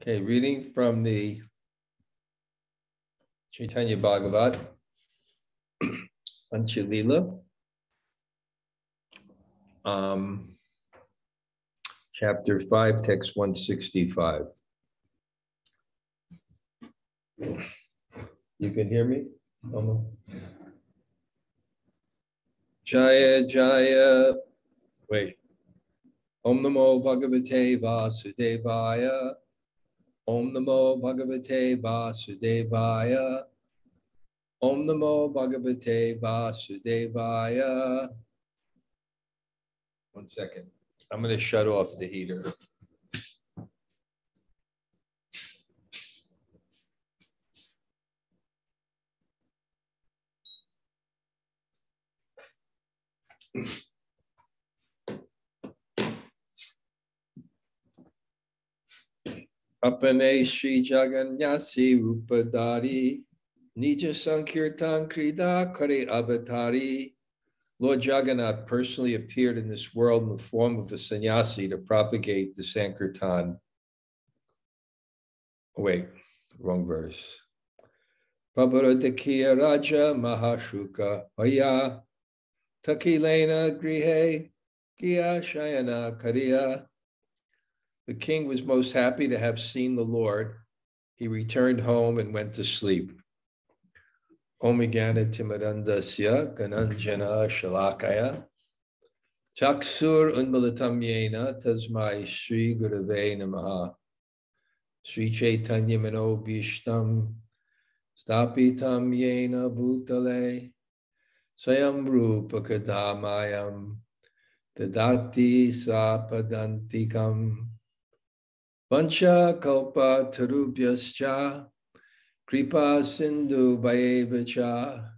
Okay, reading from the Caitanya-bhāgavata Antya-khaṇḍa, chapter 5, text 165. You can hear me? Jaya Jaya, wait. Om Namo Bhagavate Vasudevaya. Om Namo Bhagavate Vasudevaya. Om Namo Bhagavate Vasudevaya. 1 second. I'm going to shut off the heater. Apane Shri Jagannasi Rupadari Nija Sankirtan Krida Kare Avatari. Lord Jagannath personally appeared in this world in the form of a sannyasi to propagate the Sankirtan. Oh, wait, wrong verse. Prabhure dekhiyā rājā mahāsukhī haiyā, thākilena gṛhe, giyā, śayana, kariyā. The king was most happy to have seen the Lord. He returned home and went to sleep. Om Timarandasya Gananjana Shalakaya Chaksur Unmalatam Yena Tasmai Sri Gurave Namaha Sri Chaitanya Mano Bhishtam Stapitam Yena Bhutale Swayam Rupa Kadamayam Dadati Sapadantikam Vancha Kalpa Tarubhyascha Kripa Sindhu Bhayevacha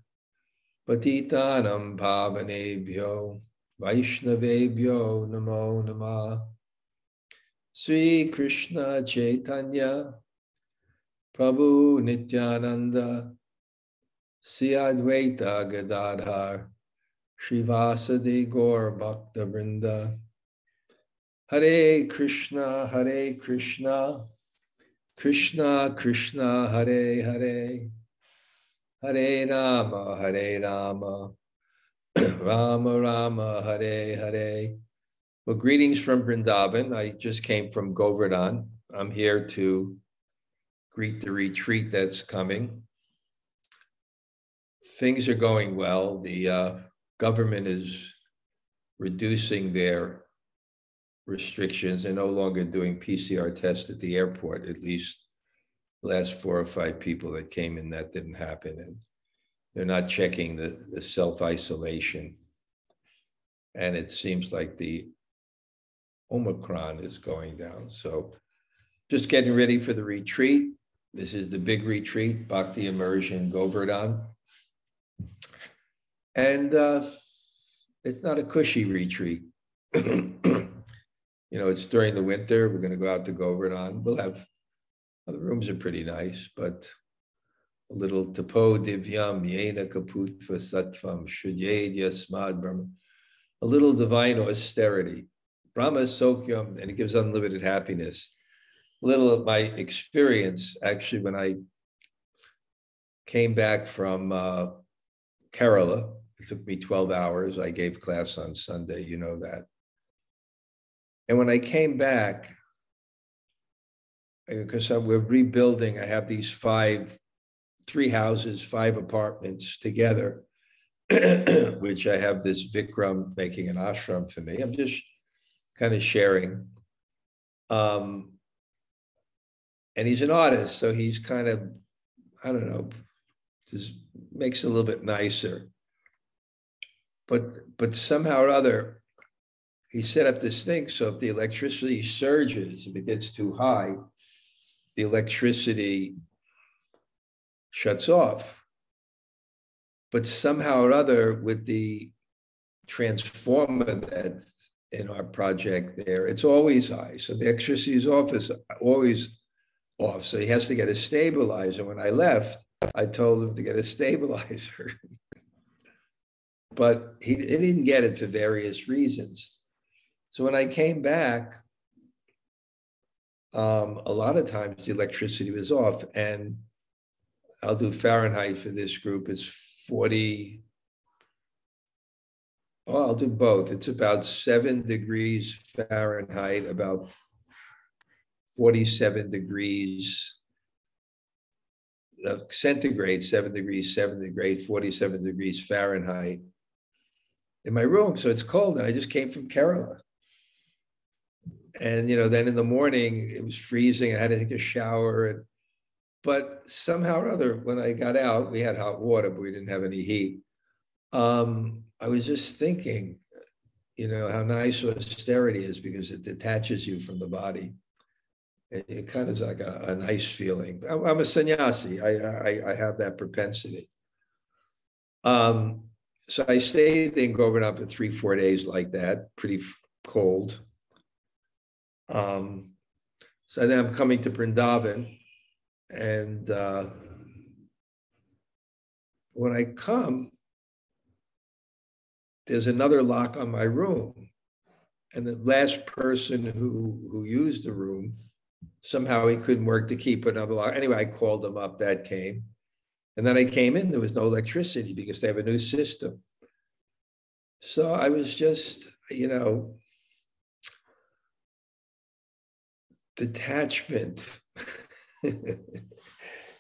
Patitanam Bhavanebhyo Vaishnavebhyo Namo Namah. Sri Krishna Chaitanya Prabhu Nityananda Sri Advaita Gadadhar Srivasadi Gaur Bhakta Vrinda. Hare Krishna Krishna Krishna Hare Hare Hare Rama Rama Rama Hare Hare. Well, greetings from Vrindavan. I just came from Govardhan. I'm here to greet the retreat that's coming. Things are going well. The government is reducing their restrictions. They're no longer doing PCR tests at the airport. At least the last 4 or 5 people that came in, that didn't happen. And they're not checking the self-isolation. And it seems like the Omicron is going down. So just getting ready for the retreat. This is the big retreat, Bhakti Immersion Govardhan. And it's not a cushy retreat. You know, it's during the winter. We're going to go out to Govardhan. We'll have, well, the rooms are pretty nice, but a little tapo divyam yena kaputva sattvam shudyedya smad brahma, a little divine austerity. Brahma sokyam, and it gives unlimited happiness. A little of my experience, actually, when I came back from Kerala, it took me 12 hours. I gave class on Sunday, you know that. And when I came back, because we're rebuilding, I have these 3 houses, 5 apartments together, which I have this Vikram making an ashram for me. I'm just kind of sharing. And he's an artist, so he's kind of, I don't know, just makes it a little bit nicer. But somehow or other, he set up this thing, so if the electricity surges, if it gets too high, the electricity shuts off. But somehow or other, with the transformer that's in our project there, it's always high. So the electricity is always off. So he has to get a stabilizer. When I left, I told him to get a stabilizer. But he didn't get it for various reasons. So when I came back, a lot of times the electricity was off. And I'll do Fahrenheit for this group. It's 40. Oh, I'll do both. It's about 7 degrees Fahrenheit, about 47 degrees centigrade, 7 degrees, 47 degrees Fahrenheit in my room. So it's cold. And I just came from Kerala. And, then in the morning it was freezing. I had to take a shower. But somehow or other, when I got out, we had hot water, but we didn't have any heat. I was just thinking, how nice austerity is because it detaches you from the body. It kind of is like a nice feeling. I'm a sannyasi. I have that propensity. So I stayed in Govardhan for 3-4 days like that, pretty cold. So then I'm coming to Vrindavan. And when I come, there's another lock on my room. And the last person who used the room, somehow he couldn't work to keep another lock. Anyway, I called him up, that came. And then I came in, there was no electricity because they have a new system. So I was just, detachment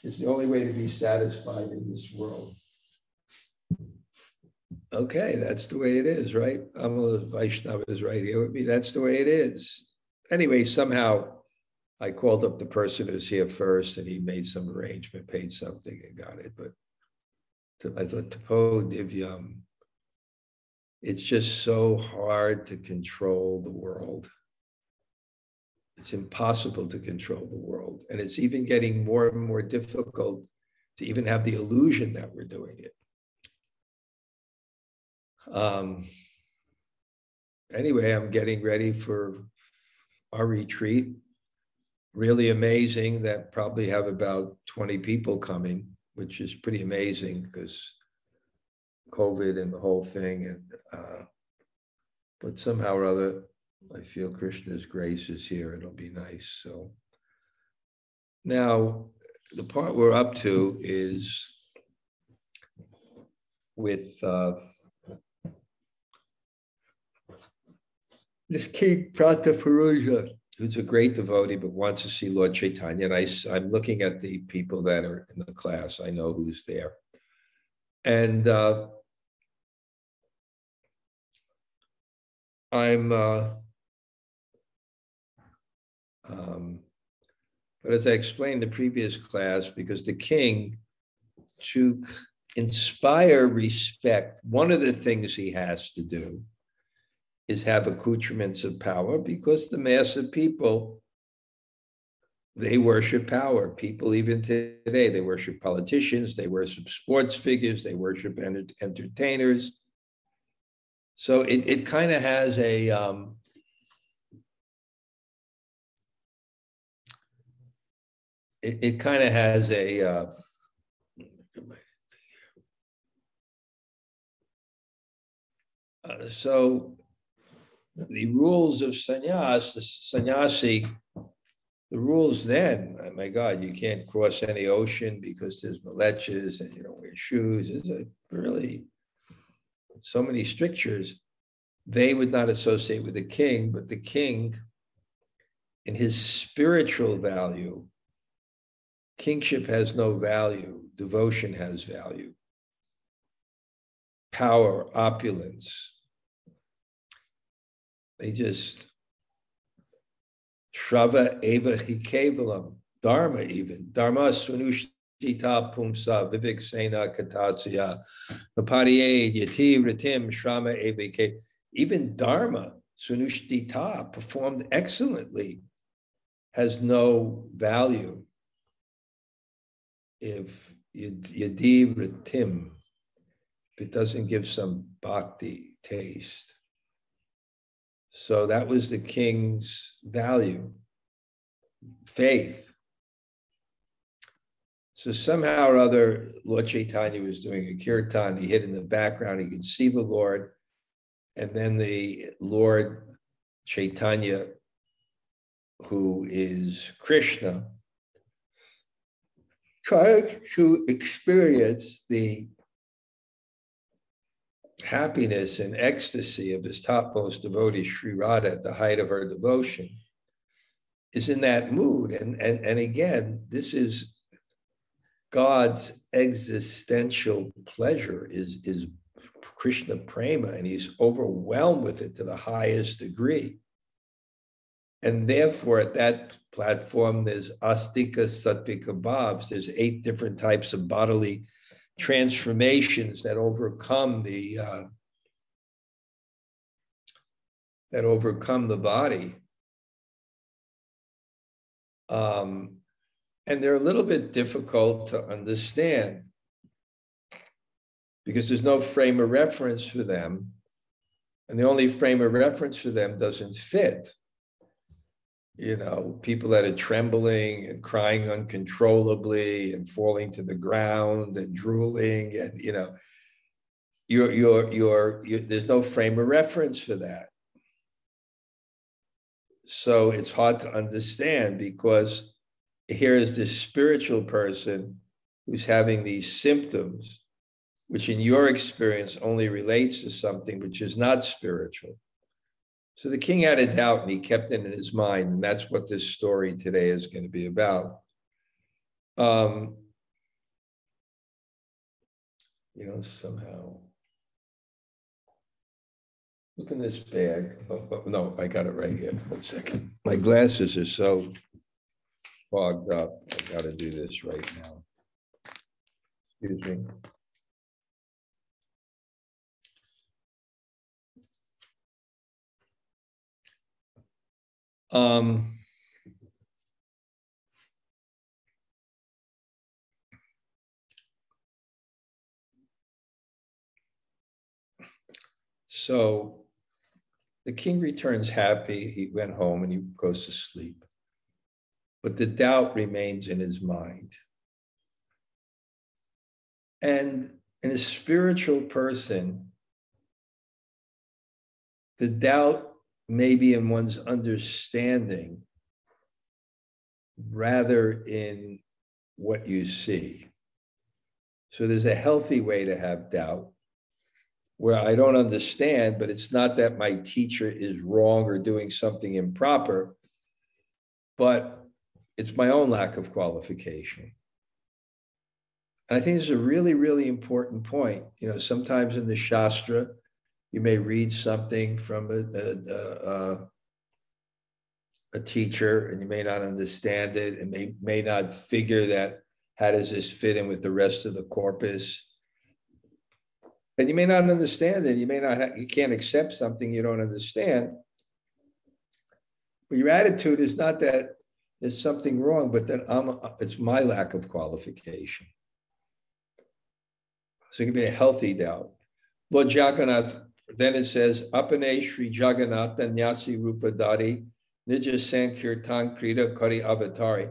is the only way to be satisfied in this world. Okay, that's the way it is, right? Amala Vaishnava is right here with me. That's the way it is. Anyway, somehow I called up the person who's here first and he made some arrangement, paid something and got it. But I thought, Tapo Divyam, it's just so hard to control the world. It's impossible to control the world. And it's even getting more and more difficult to even have the illusion that we're doing it. Anyway, I'm getting ready for our retreat. Really amazing that probably have about 20 people coming, which is pretty amazing because COVID and the whole thing. And but somehow or other, I feel Krishna's grace is here. It'll be nice. So now the part we're up to is with this King Prataparuja, who's a great devotee, but wants to see Lord Chaitanya. And I'm looking at the people that are in the class. I know who's there. And but as I explained in the previous class, because the king, to inspire respect, one of the things he has to do is have accoutrements of power, because the mass of people, they worship power. People even today, they worship politicians, they worship sports figures, they worship entertainers. So it kind of has a it kind of has a so the rules of sannyasi, the rules then, oh my God, you can't cross any ocean because there's malechas and you don't wear shoes. There's really so many strictures. They would not associate with the king, but the king, in his spiritual value, kingship has no value. Devotion has value. Power, opulence. They just, Shrava eva hikevalam, Dharma even. Dharma swanushtita pumsa vivik sena katasya, napadiyed yati ritim shrama eva hike. Even Dharma, swanushtita, performed excellently, has no value if yadi ritim, if it doesn't give some bhakti taste. So that was the king's value, faith. So somehow or other, Lord Chaitanya was doing a kirtan. He hid in the background. He could see the Lord. And then the Lord Chaitanya who is Krishna, trying to experience the happiness and ecstasy of his topmost devotee, Sri Radha, at the height of her devotion, is in that mood. And again, this is God's existential pleasure, is Krishna prema, and he's overwhelmed with it to the highest degree. And therefore, at that platform, there's astika, sattvika bhavs. There's 8 different types of bodily transformations that overcome the body. And they're a little bit difficult to understand because there's no frame of reference for them. And the only frame of reference for them doesn't fit. You know, people that are trembling and crying uncontrollably and falling to the ground and drooling, and you know, there's no frame of reference for that. So it's hard to understand, because here is this spiritual person who's having these symptoms, which in your experience only relates to something which is not spiritual. So the king had a doubt, and he kept it in his mind, and that's what this story today is going to be about. You know, somehow, look in this bag. Oh, no, I got it right here. 1 second. My glasses are so fogged up. I got to do this right now. Excuse me. So the king returns happy. He went home and he goes to sleep. But the doubt remains in his mind. And in a spiritual person, the doubt may be in one's understanding rather in what you see. So there's a healthy way to have doubt, where I don't understand, but it's not that my teacher is wrong or doing something improper, but it's my own lack of qualification. And I think this is a really, really important point. You know, sometimes in the Shastra, you may read something from a teacher, and you may not understand it, and may not figure that, how does this fit in with the rest of the corpus? And you may not understand it. You can't accept something you don't understand. But your attitude is not that there's something wrong, but that it's my lack of qualification. So it can be a healthy doubt. Lord Jagannath, then it says, Apane Sri Jagannatha Nyasi Rupa Dari Nija Sankirtan Krita Kari Avatari.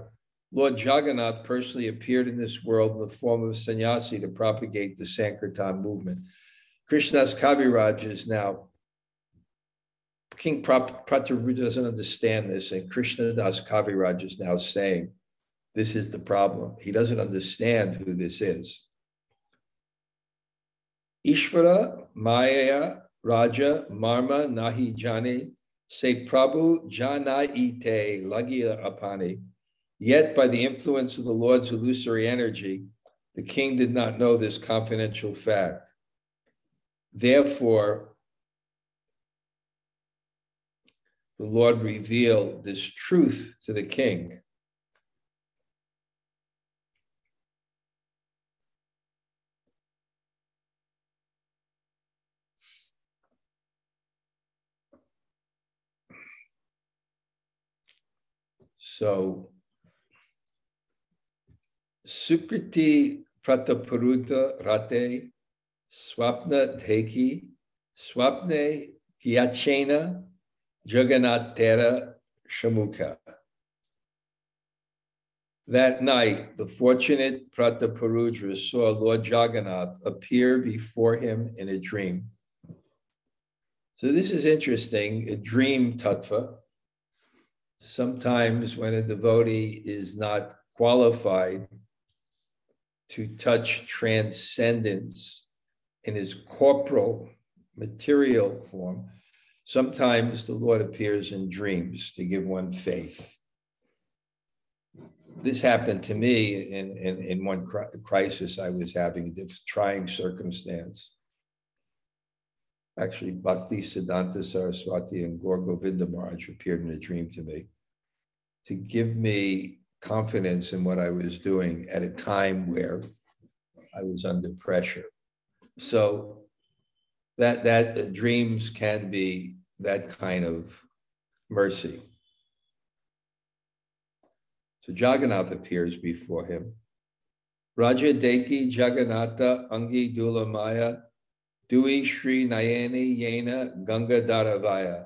Lord Jagannath personally appeared in this world in the form of a sannyasi to propagate the Sankirtan movement. Krishna's Kaviraj is now, King Prataru doesn't understand this, and Krishnadas Kaviraj is now saying, this is the problem. He doesn't understand who this is. Ishvara, Maya, Rājā, Marma, Nahi Jane, Se Prabhu Jana Ite Lagia Apani. Yet by the influence of the Lord's illusory energy, the king did not know this confidential fact. Therefore, the Lord revealed this truth to the king. So, Sukriti Prataparuta Rate Swapna Dheki Swapne Gyachena Jagannathera Shamukha. That night, the fortunate Prataparudra saw Lord Jagannath appear before him in a dream. So this is interesting, a dream tattva. sometimes when a devotee is not qualified to touch transcendence in his corporal material form, sometimes the Lord appears in dreams to give one faith. This happened to me in one crisis I was having, a trying circumstance. Actually, Bhakti Siddhanta Saraswati and Gaur Govinda Maharaj appeared in a dream to me to give me confidence in what I was doing at a time where I was under pressure. So that dreams can be that kind of mercy. So Jagannath appears before him. Rājā dekhi Jagannatha angi dula maya dui shri nayani yena ganga dharavaya.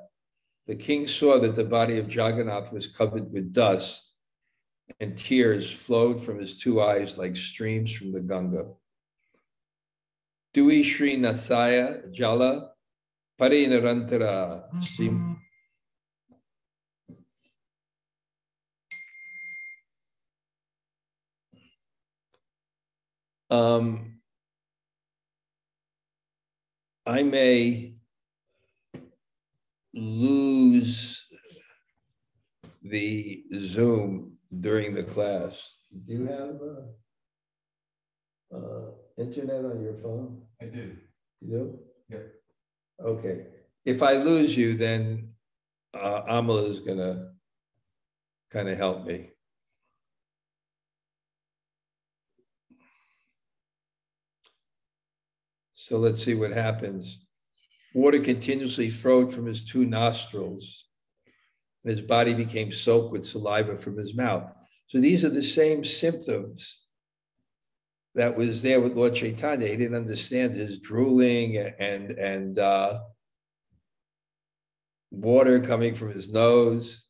The king saw that the body of Jagannath was covered with dust, and tears flowed from his two eyes like streams from the Ganga. Dui shri nasaya jala parinarantara. I may lose the Zoom during the class. Do you have internet on your phone? I do. You do? Yeah. Okay. If I lose you, then Amala is going to kind of help me. So let's see what happens. Water continuously flowed from his two nostrils, and his body became soaked with saliva from his mouth. So these are the same symptoms that was there with Lord Chaitanya. He didn't understand his drooling and water coming from his nose.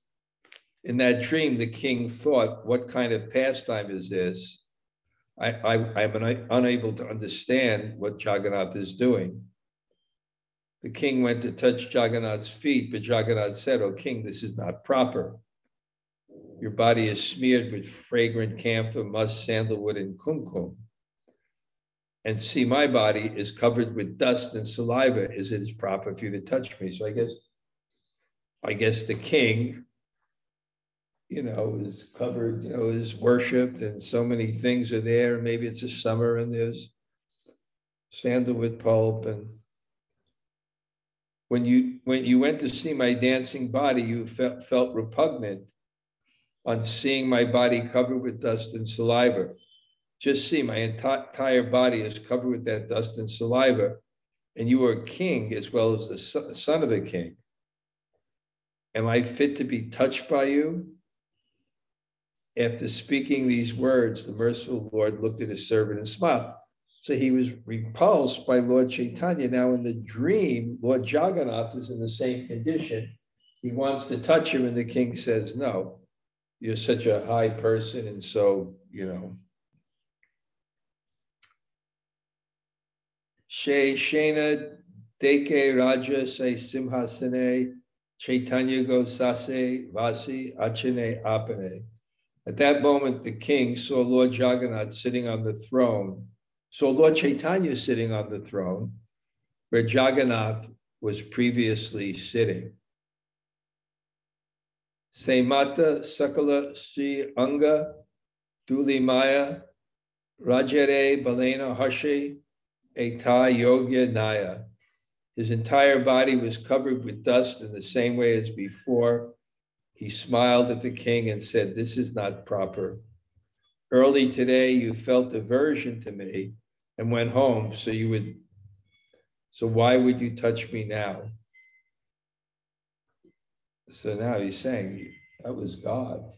In that dream, the king thought, what kind of pastime is this? I'm unable to understand what Jagannath is doing. The king went to touch Jagannath's feet, but Jagannath said, "Oh, king, this is not proper. Your body is smeared with fragrant camphor, musk, sandalwood, and kumkum. And see, my body is covered with dust and saliva. Is it proper for you to touch me?" So I guess the king, is covered, is worshipped, and so many things are there. Maybe it's a summer and there's sandalwood pulp. And when you went to see my dancing body, you felt repugnant on seeing my body covered with dust and saliva. Just see, my entire body is covered with that dust and saliva, and you are a king as well as the son of a king. Am I fit to be touched by you? After speaking these words, the merciful Lord looked at his servant and smiled. So he was repulsed by Lord Chaitanya. Now in the dream, Lord Jagannath is in the same condition. He wants to touch him, and the king says, "No, you're such a high person, and so, Śayana deke rājā se simhasane Caitanya go sase vasi achane apane." At that moment, the king saw Lord Jagannath sitting on the throne, saw Lord Chaitanya sitting on the throne, where Jagannath was previously sitting. Se mata sakala sri anga duli maya rajare balena harshe eta yogya naya. His entire body was covered with dust in the same way as before. He smiled at the king and said, "This is not proper. Early today, you felt aversion to me and went home, so why would you touch me now?" So now he's saying, that was God.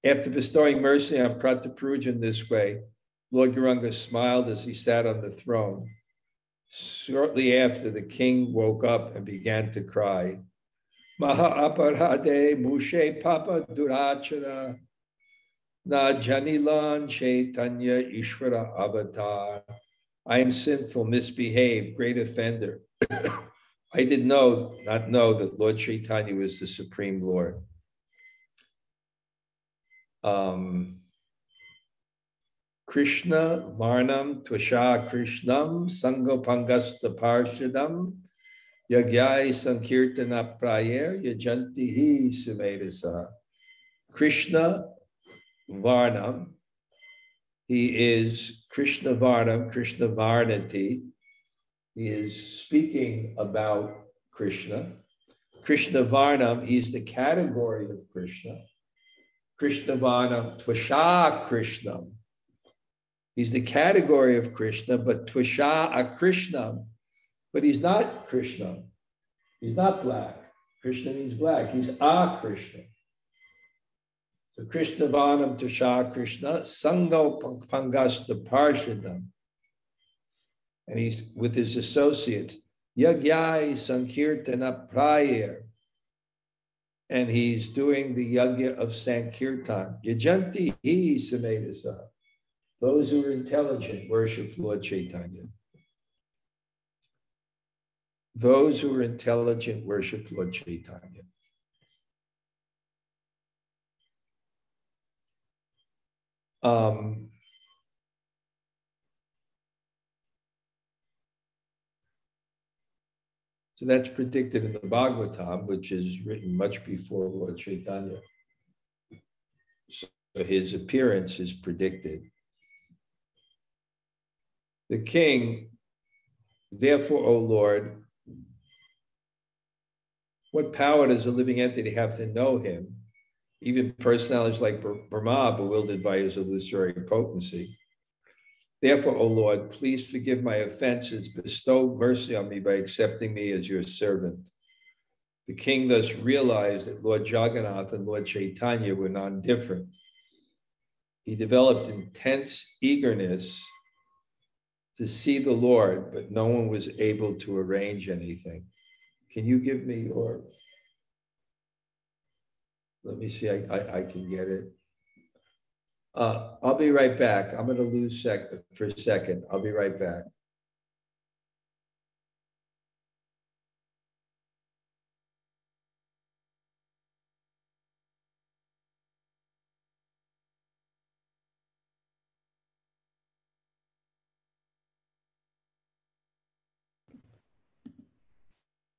After bestowing mercy on Pratapuruja in this way, Lord Gauranga smiled as he sat on the throne. Shortly after, the king woke up and began to cry. Maha aparhade mushe papa durachara na janilan Chaitanya Ishvara avatar. I am sinful, misbehaved, great offender. I did not know that Lord Chaitanya was the Supreme Lord. Krishna Varnam Tvasha Krishnam Sangopangasta Parshadam Yagyai Sankirtana Prayer Yajantihi Suvedasa. Krishna Varnam, he is Krishna Varnam, Krishna Varnati. He is speaking about Krishna. Krishna Varnam, he's the category of Krishna. Krishna Varnam Tvasha Krishnam. He's the category of Krishna, but Tvasha Akrishnam. But he's not Krishna. He's not black. Krishna means black. He's a Krishna. So Krishna Varnam Tvasha Krishna, Sanga Pangasta Parshadam. And he's with his associates, Yagyai Sankirtana Prayer. And he's doing the yagya of Sankirtan. Yajanti hi Samedasa. Those who are intelligent worship Lord Chaitanya. Those who are intelligent worship Lord Chaitanya. So that's predicted in the Bhagavatam, which is written much before Lord Chaitanya. So his appearance is predicted. The king, therefore, O Lord, what power does a living entity have to know him? Even personalities like Brahma, bewildered by his illusory potency. Therefore, O Lord, please forgive my offenses, bestow mercy on me by accepting me as your servant. The king thus realized that Lord Jagannath and Lord Chaitanya were non-different. He developed intense eagerness to see the Lord, but no one was able to arrange anything. Can you give me your, let me see, I can get it. I'll be right back. I'm going to lose for a second. I'll be right back.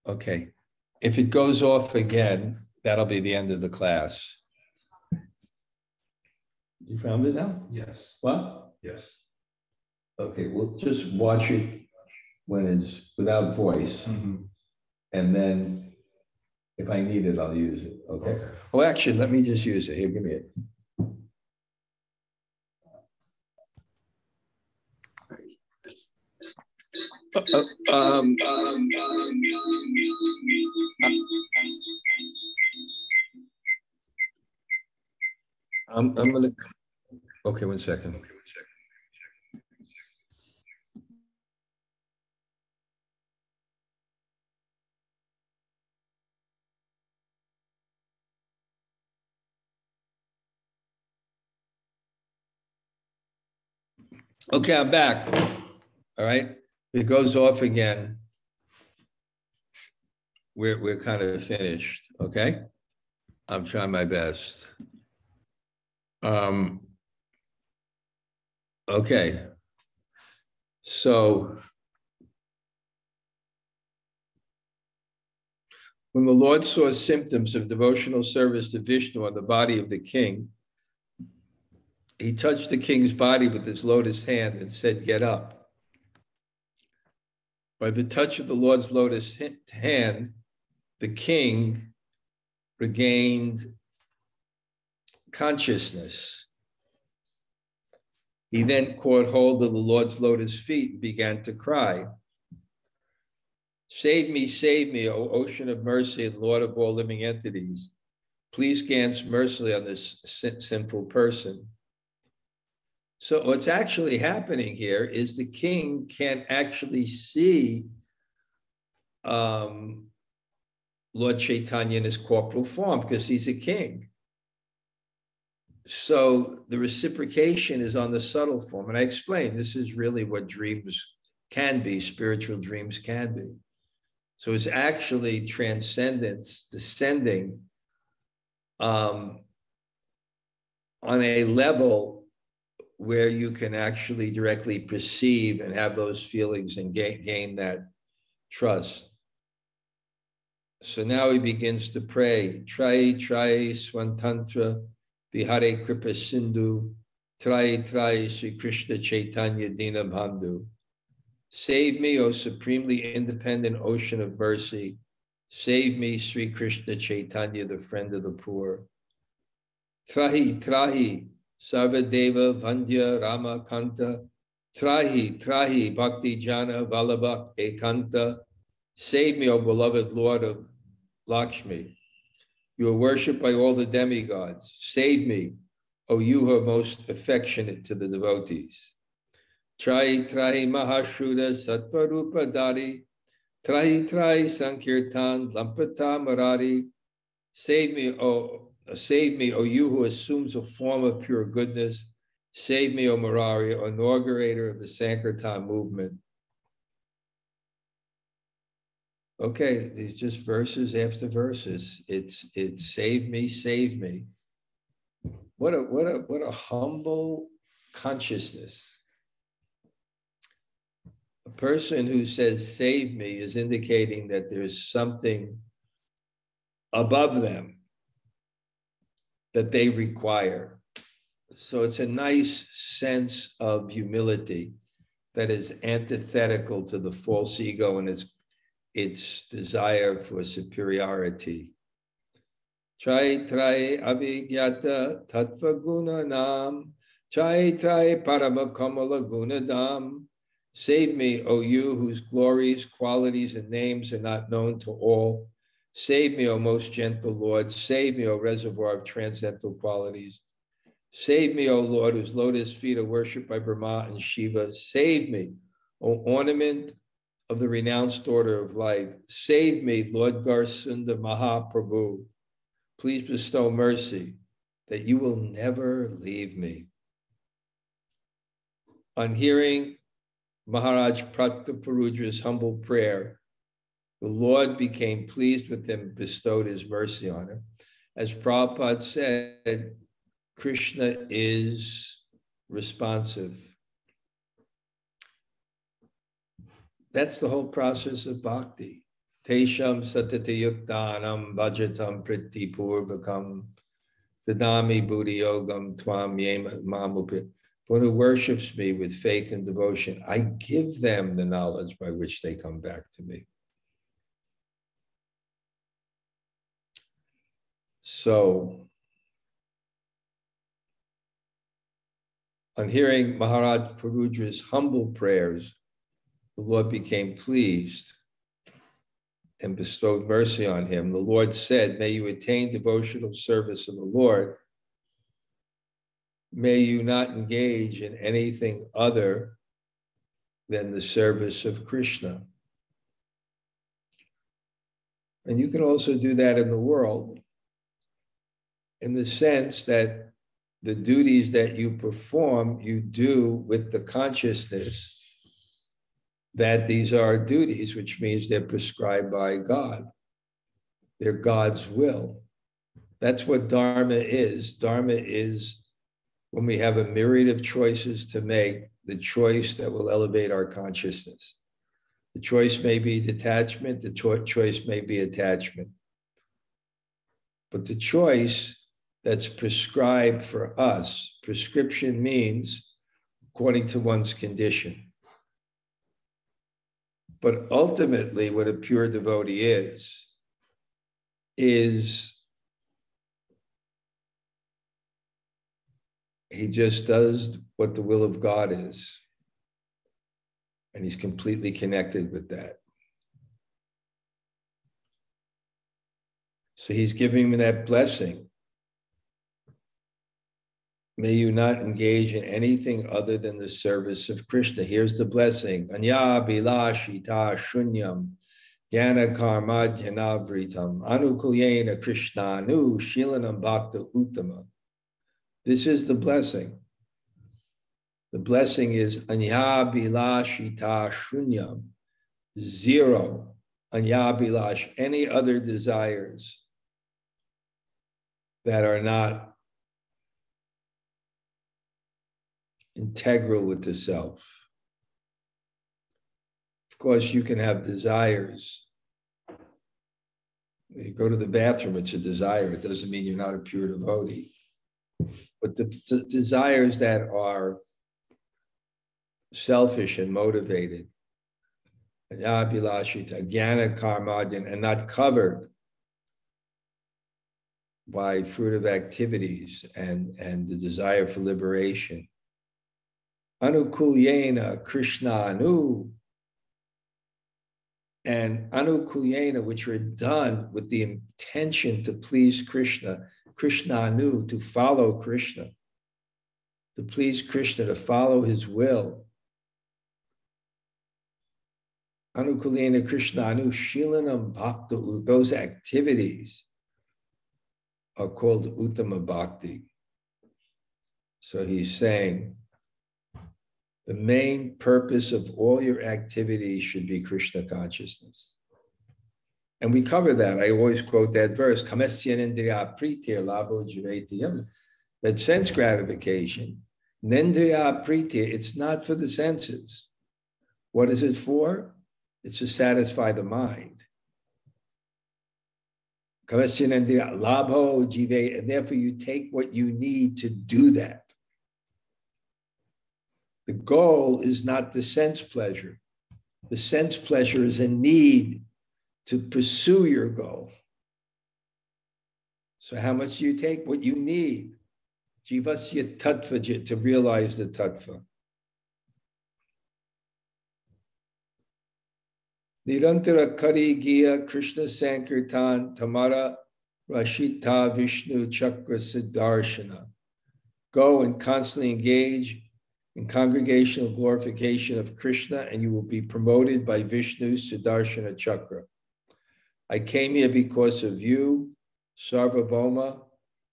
Okay. If it goes off again, that'll be the end of the class. You found it now? Yes. What? Yes. Okay, we'll just watch it when it's without voice. Mm-hmm. And then if I need it, I'll use it. Okay. Okay. Well, actually, let me just use it. Here, give me it. I'm gonna, okay, one second. Okay, I'm back. All right. If it goes off again, we're kind of finished. Okay. I'm trying my best. Okay. So when the Lord saw symptoms of devotional service to Vishnu on the body of the king, he touched the king's body with his lotus hand and said, "Get up." By the touch of the Lord's lotus hand, the king regained consciousness. He then caught hold of the Lord's lotus feet and began to cry. Save me, O ocean of mercy and Lord of all living entities. Please glance mercifully on this sinful person. So what's actually happening here is the king can't actually see Lord Chaitanya in his corporal form because he's a king. So the reciprocation is on the subtle form. And I explained, this is really what dreams can be, spiritual dreams can be. So it's actually transcendence descending on a level where you can actually directly perceive and have those feelings and gain that trust. So now he begins to pray. Trai swantantra vihare kripa sindhu. Trai Sri Krishna Chaitanya Dina Bandhu. Save me, O supremely independent ocean of mercy. Save me, Sri Krishna Chaitanya, the friend of the poor. Trahi, Sarvadeva Vandya Rama Kanta. Trahi, Bhakti Jana Vallabhak Ekanta. Save me, O beloved Lord of Lakshmi. You are worshipped by all the demigods. Save me, O you who are most affectionate to the devotees. Trahi mahāshuddha sattvarupa dari. Trahi sankirtan lampata marari. Save me, O you who assumes a form of pure goodness. Save me, O Murari, O inaugurator of the Sankirtan movement. Okay, these just verses after verses. It's save me, save me. What a humble consciousness. A person who says save me is indicating that there's something above them that they require. So it's a nice sense of humility that is antithetical to the false ego and its desire for superiority. Trai avigyata tattva guna nam. Trai paramakamala gunadam. Save me, O you whose glories, qualities, and names are not known to all. Save me, O most gentle Lord. Save me, O reservoir of transcendental qualities. Save me, O Lord, whose lotus feet are worshipped by Brahma and Shiva. Save me, O ornament of the renounced order of life. Save me, Lord Garsunda Mahaprabhu. Please bestow mercy that you will never leave me. On hearing Maharaj Prataparudra's humble prayer, the Lord became pleased with him and bestowed his mercy on him. As Prabhupada said, Krishna is responsive. That's the whole process of bhakti. Tesham satatayuktanam bhajatam priti purvakam dadami buddhi yogam tvam yema mamupit. One who worships me with faith and devotion, I give them the knowledge by which they come back to me. So, on hearing Maharaj Parudra's humble prayers, the Lord became pleased and bestowed mercy on him. The Lord said, may you attain devotional service of the Lord. May you not engage in anything other than the service of Krishna. And you can also do that in the world, in the sense that the duties that you perform, you do with the consciousness that these are duties, which means they're prescribed by God. They're God's will. That's what Dharma is. Dharma is when we have a myriad of choices to make, the choice that will elevate our consciousness. The choice may be detachment, the choice may be attachment. But the choice that's prescribed for us, prescription means according to one's condition. But ultimately, what a pure devotee is he just does what the will of God is. And he's completely connected with that. So he's giving me that blessing. May you not engage in anything other than the service of Krishna. Here's the blessing. Anya-bhilashita shunyam jnana karma jnanavritam anukulyena krishnanu shilanam bhakta uttama. This is the blessing. The blessing is anya-bhilashita shunyam, zero Anya-bhilash, any other desires that are not integral with the self. Of course, you can have desires. You go to the bathroom, it's a desire. It doesn't mean you're not a pure devotee. But the desires that are selfish and motivated, and not covered by fruitive activities and the desire for liberation. Anukulyena Krishna-anu, and anukulyena, which are done with the intention to please Krishna, Krishna-anu, to follow Krishna, to please Krishna, to follow his will. Anukulyena Krishna-anu, shilanam bhakta, those activities are called uttama bhakti. So he's saying, the main purpose of all your activities should be Krishna consciousness. And we cover that. I always quote that verse, kamesyanendriya pritir labho jivetiyam, that sense gratification, nendriya pritir, it's not for the senses. What is it for? It's to satisfy the mind. Kamesyanendriya labho jive, and therefore you take what you need to do that. The goal is not the sense pleasure. The sense pleasure is a need to pursue your goal. So how much do you take? What you need. Jivasya tattva, to realize the tattva. Nirantara kari giyā Krishna sankirtan tamara rashita Vishnu chakra siddharshana. Go and constantly engage in congregational glorification of Krishna, and you will be promoted by Vishnu's Sudarshana Chakra. I came here because of you, Sarvabhauma,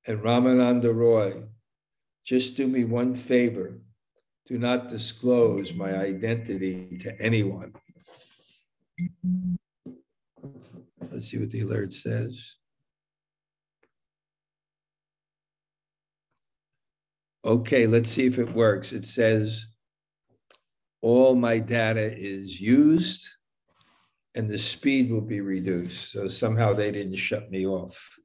and Ramananda Roy. Just do me one favor. Do not disclose my identity to anyone. Let's see what the alert says. Okay, let's see if it works. It says, all my data is used and the speed will be reduced. So somehow they didn't shut me off.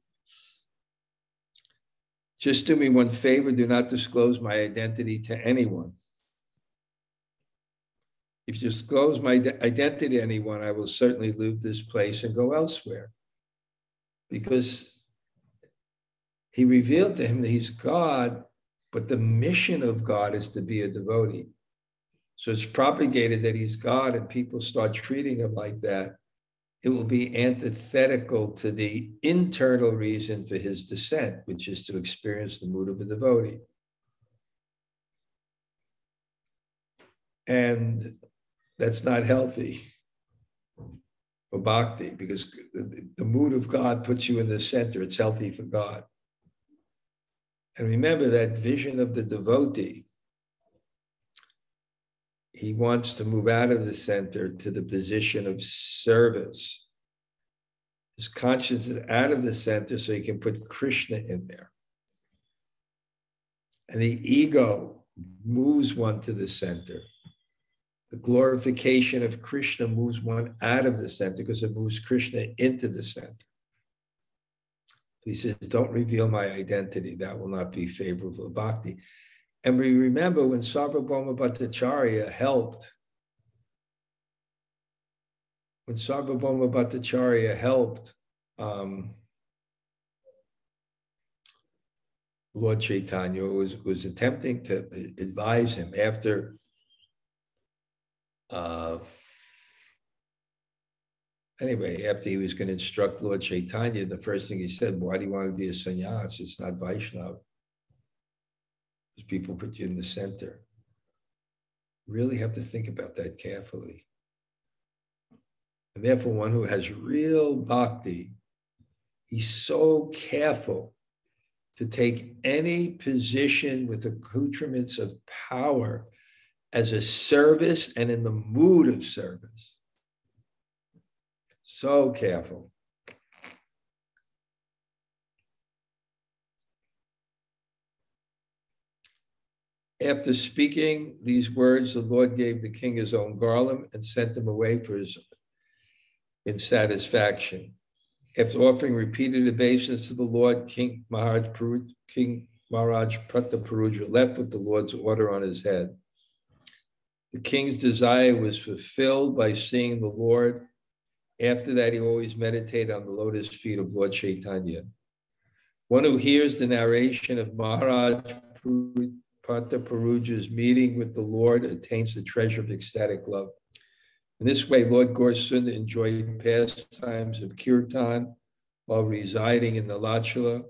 Just do me one favor, do not disclose my identity to anyone. If you disclose my identity to anyone, I will certainly leave this place and go elsewhere. Because he revealed to him that he's God, but the mission of God is to be a devotee. So it's propagated that he's God and people start treating him like that. It will be antithetical to the internal reason for his descent, which is to experience the mood of a devotee. And that's not healthy for bhakti, because the mood of God puts you in the center. It's healthy for God. And remember that vision of the devotee. He wants to move out of the center to the position of service. His conscience is out of the center so he can put Krishna in there. And the ego moves one to the center. The glorification of Krishna moves one out of the center because it moves Krishna into the center. He says, don't reveal my identity. That will not be favorable to bhakti. And we remember when Sarvabhauma Bhattacharya helped, Lord Chaitanya, was attempting to advise him after after he was going to instruct Lord Chaitanya, the first thing he said, why do you want to be a sannyas? It's not Vaishnava. Because people put you in the center. Really have to think about that carefully. And therefore, one who has real bhakti, he's so careful to take any position with accoutrements of power as a service and in the mood of service. So careful. After speaking these words, the Lord gave the king his own garland and sent him away for his insatisfaction. After offering repeated obeisance to the Lord, King Maharaj Prataparuja left with the Lord's order on his head. The king's desire was fulfilled by seeing the Lord. After that, he always meditated on the lotus feet of Lord Chaitanya. One who hears the narration of Maharaj Prataparuja's meeting with the Lord attains the treasure of ecstatic love. In this way, Lord Gaurasunda enjoyed pastimes of kirtan while residing in the Lachala.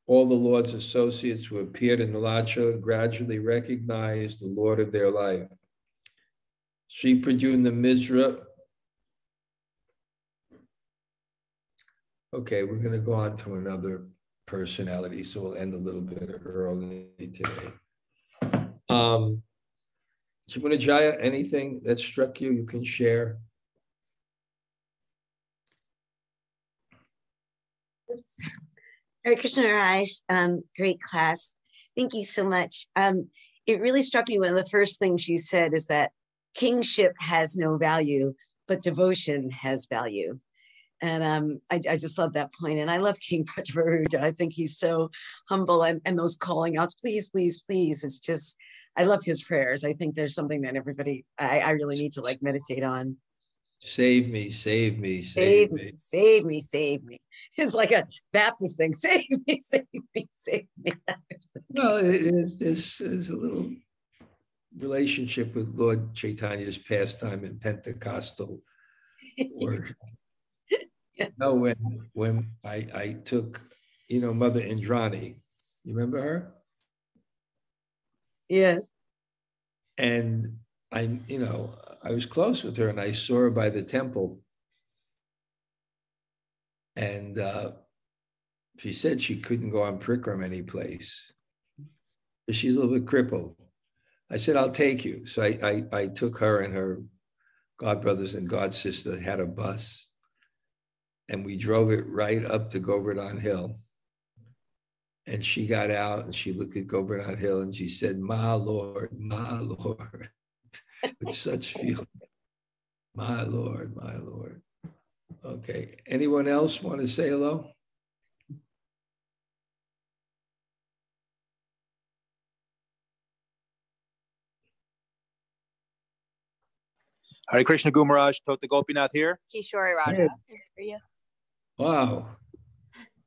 All the Lord's associates who appeared in the Lachala gradually recognized the Lord of their life. Sri Pradyumna Misra. Okay, we're going to go on to another personality, so we'll end a little bit early today. Jaya, anything that struck you can share? Oops. Hare Krishna Raj, great class. Thank you so much. It really struck me, one of the first things you said is that kingship has no value, but devotion has value. And I just love that point. And I love King Prataparuja. I think he's so humble, and those calling outs, please, please, please. It's just, I love his prayers. I think there's something that everybody, I really need to like meditate on. Save me, save me, save me. Save me, save me. It's like a Baptist thing. Save me, save me, save me. Well, this is a little relationship with Lord Chaitanya's pastime in Pentecostal worship. Yes. No, when I took, Mother Indrani, you remember her? Yes. And I was close with her, and I saw her by the temple. And she said she couldn't go on Prikram any place. But she's a little bit crippled. I said, I'll take you. So I took her and her godbrothers and godsister, had a bus. And we drove it right up to Govardhan Hill. And she got out and she looked at Govardhan Hill and she said, my Lord, with such feeling. My Lord, my Lord. Okay, anyone else want to say hello? Hare Krishna Gumaraj, Tota Gopinath here. Kishore Radha. Hey. Wow.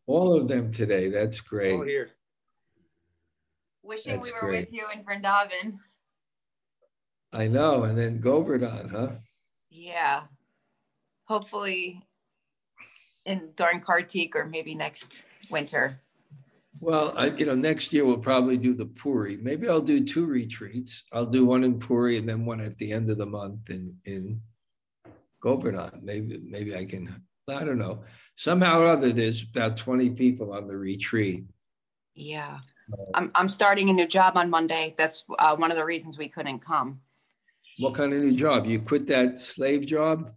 All of them today. That's great. All here. Wishing That's we were great. with you in Vrindavan. I know. And then Govardhan, huh? Yeah. Hopefully during Kartik or maybe next winter. Well, next year we'll probably do the Puri. Maybe I'll do 2 retreats. I'll do one in Puri and then one at the end of the month in Govardhan. Maybe I can, I don't know. Somehow or other, there's about 20 people on the retreat. Yeah. I'm starting a new job on Monday. That's one of the reasons we couldn't come. What kind of new job? You quit that slave job?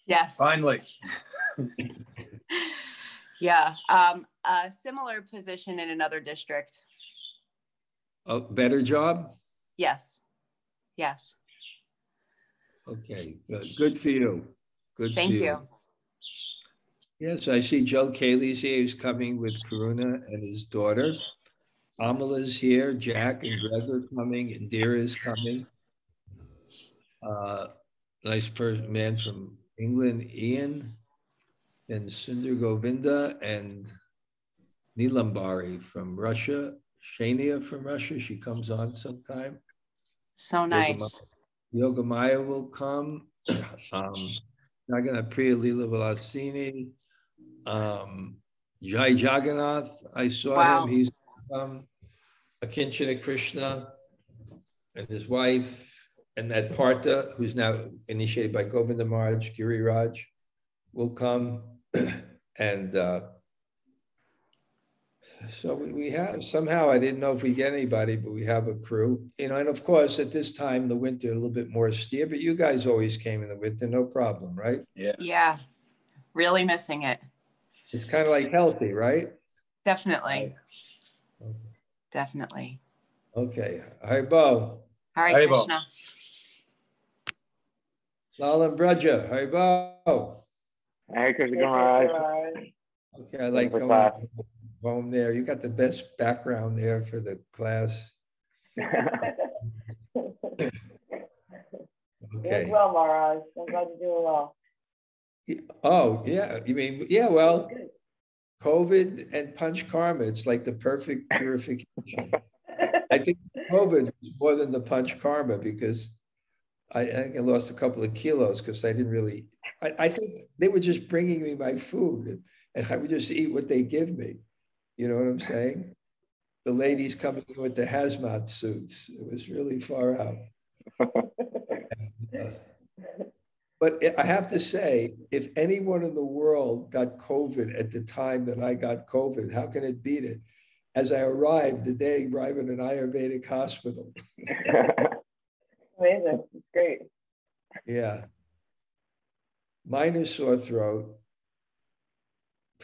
Yes. Finally. Yeah. A similar position in another district. A better job? Yes. Yes. Okay, good for you. Good Thank for you. you. Yes, I see Joe Cayley's here. He's coming with Karuna and his daughter. Amala's here. Jack and Greg are coming. Indira is coming. Nice man from England, Ian. And Sundar Govinda and Nilambari from Russia. Shania from Russia. She comes on sometime. So nice. Yogamaya will come. Nagana Priya Leela Vilasini. Jai Jagannath, I saw him. He's Akinchana Krishna and his wife, and that Partha, who's now initiated by Govinda Maharaj, Giri Raj, will come. And so we have, somehow, I didn't know if we get anybody, but we have a crew. And of course, at this time, the winter, a little bit more austere, but you guys always came in the winter, no problem, right? Yeah. Yeah. Really missing it. It's kind of like healthy, right? Definitely. Okay. Definitely. Okay. Haribo. Hare Haribo. Krishna. Lalam Braja. Haribo. Hare Krishna Maharaj. Okay, I like for going class. home there. You got the best background there for the class. Okay. Well, Maharaj. I'm glad you're doing well. Oh, yeah. You mean, yeah, well, COVID and punch karma, it's like the perfect purification. I think COVID was more than the punch karma because I think I lost a couple of kilos because I didn't really, I think they were just bringing me my food and I would just eat what they give me. You know what I'm saying? The ladies coming in with the hazmat suits. It was really far out. But I have to say, if anyone in the world got COVID at the time that I got COVID, how can it beat it? As I arrived, the day I arrived in an Ayurvedic hospital. Amazing. It's great. Yeah. Minor sore throat,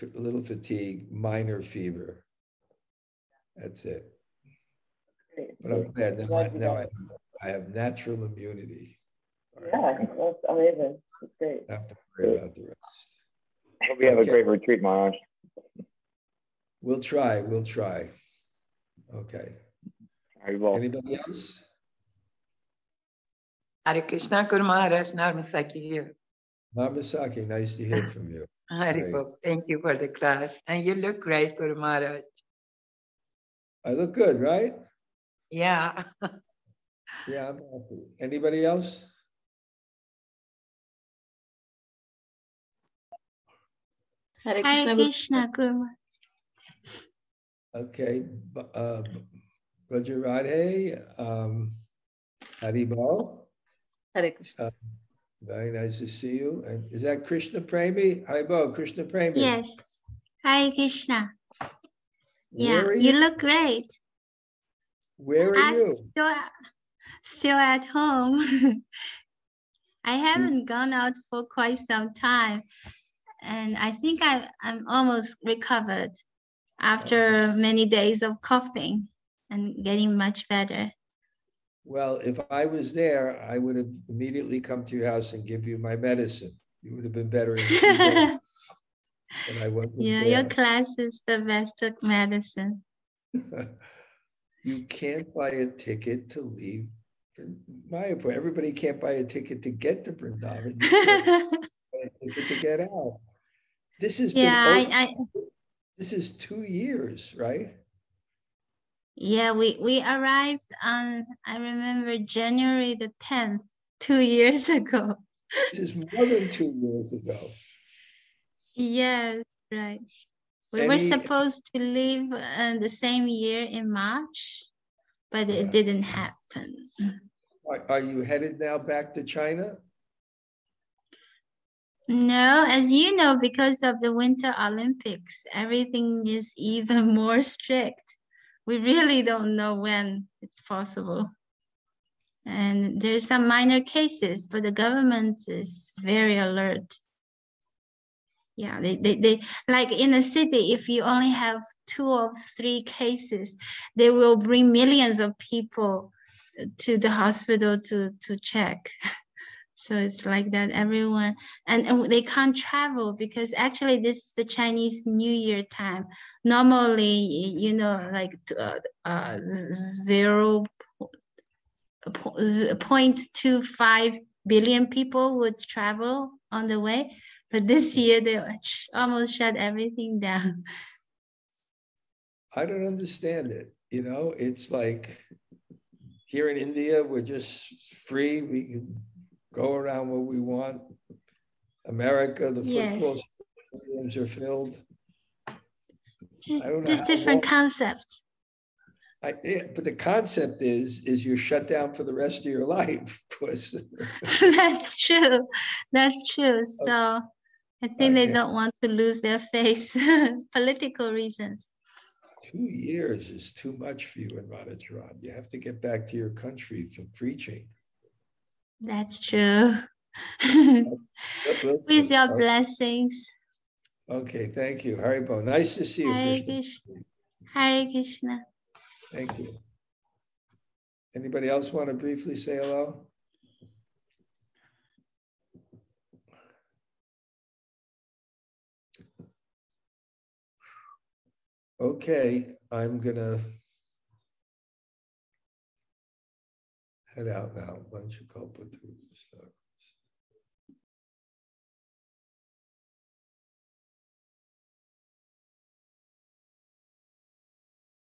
a little fatigue, minor fever. That's it. Great. But I'm glad now I have natural immunity. Yeah, that's amazing. It's great. I don't have to worry about the rest. I hope you have a great retreat, Maharaj. We'll try. Okay. Anybody else? Hare Krishna, Guru Maharaj, Mahāsukhī here. Mahāsukhī, nice to hear from you. Haribo, thank you for the class. And you look great, Guru Maharaj. I look good, right? Yeah. Yeah, I'm happy. Anybody else? Hare Krishna, Guru Maharaj. Okay. Raja Radhe, Haribo. Hare Krishna. Very nice to see you. And is that Krishna Premi? Haribo, Krishna Premi. Yes. Hare Krishna. Yeah, Where are you look great. Where are you? Still at home. I haven't gone out for quite some time. And I think I'm almost recovered after many days of coughing and getting much better. Well, if I was there, I would have immediately come to your house and give you my medicine. You would have been better in 3 days. But I wasn't Yeah, there. your class is the best of medicine. You can't buy a ticket to leave Mayapur. Everybody can't buy a ticket to get to Vrindavan. You can't buy a ticket to get out. This has been this is 2 years, right? Yeah, we arrived on, I remember, January the 10th, 2 years ago. This is more than 2 years ago. Yes, right. We were supposed to leave the same year in March, but it didn't happen. Are you headed now back to China? No, as you know, because of the Winter Olympics, everything is even more strict. We really don't know when it's possible. And there's some minor cases, but the government is very alert. Yeah, they like in a city, if you only have 2 or 3 cases, they will bring millions of people to the hospital to check. So it's like that, everyone, and they can't travel because actually this is the Chinese New Year time. Normally, you know, like 0.25 billion people would travel on the way. But this year, they almost shut everything down. I don't understand it. You know, it's like here in India, we're just free. We can go around where we want. America, the football stadiums are filled. Just different concept. But the concept is you're shut down for the rest of your life. That's true. That's true. So I think they don't want to lose their face, political reasons. 2 years is too much for you in Radhacharan. You have to get back to your country for preaching. That's true. With your blessings, Okay, thank you. Haribo. Nice to see you, Hare Krishna. Krishna. Hare Krishna. Thank you. Anybody else want to briefly say hello? Okay, I'm gonna head out now. Why don't you go put through the stuff?